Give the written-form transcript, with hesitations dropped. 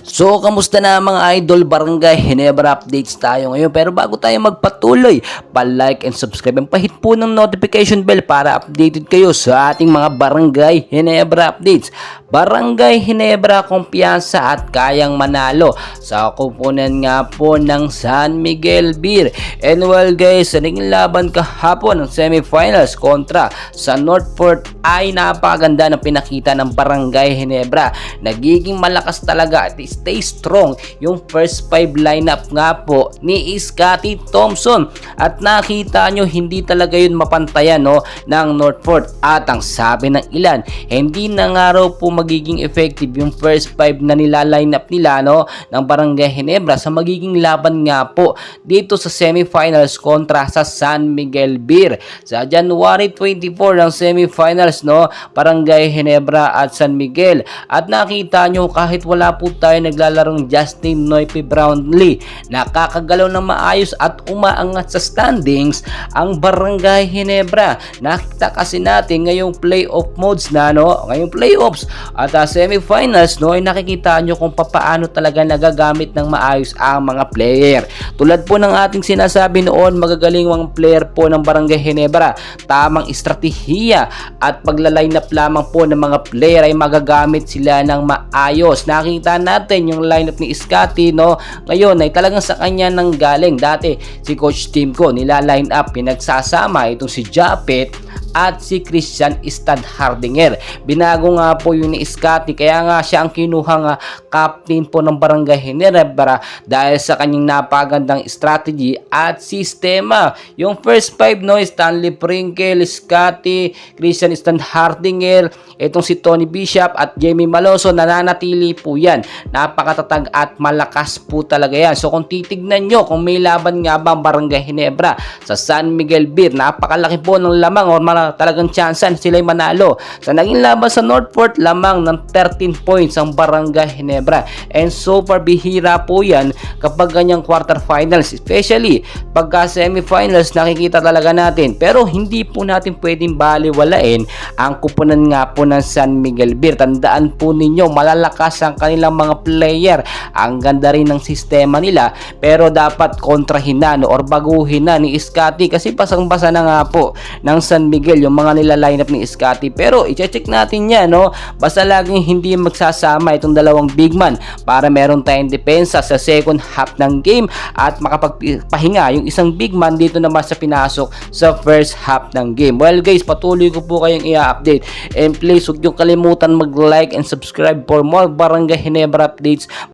So, kamusta na mga idol, Barangay Ginebra updates tayo ngayon. Pero bago tayo magpatuloy, pa-like and subscribe and pahit po ng notification bell para updated kayo sa ating mga Barangay Ginebra updates. Barangay Ginebra, kumpiyansa at kayang manalo sa kupunan nga po ng San Miguel Beer. And well guys, sa naging laban kahapon ng semifinals kontra sa Northport ay napakaganda ng pinakita ng Barangay Ginebra. Nagiging malakas talaga at stay strong yung first 5 lineup nga po ni Scotty Thompson, at nakita nyo hindi talaga yun mapantayan ng Northport. At ang sabi ng ilan, hindi na nga raw po magiging effective yung first 5 na nila-lineup nila ng Barangay Ginebra sa magiging laban nga po dito sa semifinals kontra sa San Miguel Beer sa January 24 ng semifinals Barangay Ginebra at San Miguel. At nakita nyo kahit wala po tayo naglalarong Justin Noype Brownlee, nakakagalaw ng maayos at umaangat sa standings ang Barangay Ginebra. Nakita kasi natin ngayong playoff modes na ngayong playoffs at semifinals ay nakikita nyo kung paano talaga nagagamit ng maayos ang mga player. Tulad po ng ating sinasabi noon, magagaling mga player po ng Barangay Ginebra, tamang estratehiya at pagla-line up lamang po ng mga player ay magagamit sila ng maayos. Nakita natin yung lineup ni Scotty ngayon ay talagang sa kanya nang galing. Dati si Coach Timko nila-line up, pinagsasama itong si Japet at si Christian Stadhardinger. Binago nga po yun ni Scotty, kaya nga siya ang kinuhang captain po ng Barangay Ginebra dahil sa kanyang napagandang strategy at sistema. Yung first 5 Stanley Pringle, Scotty, Christian Stadhardinger, itong si Tony Bishop at Jamie Maloso, nananatili po yan. Napakatatag at malakas po talaga yan. So kung titignan nyo kung may laban nga ba ang Barangay Ginebra sa San Miguel Beer, napakalaki po ng lamang o talagang tsansan sila'y manalo. Sa naging laban sa Northport, lamang ng 13 points ang Barangay Ginebra. And so far, bihira po yan kapag ganyang quarterfinals, especially pagka semifinals, nakikita talaga natin. Pero hindi po natin pwedeng baliwalain ang kupunan nga po ng San Miguel Beer. Tandaan po ninyo, malalakas ang kanilang mga player. Ang ganda rin ng sistema nila, pero dapat kontrahin na or baguhin na ni Scotty kasi pasang-basa na nga po ng San Miguel yung mga nila lineup ni Scotty. Pero i-check natin yan basta laging hindi magsasama itong dalawang big man para meron tayong depensa sa second half ng game at makapagpahinga yung isang big man dito naman sa pinasok sa first half ng game. Well guys, patuloy ko po kayong i-update, and please huwag nyo kalimutan mag-like and subscribe for more Barangay Ginebra updates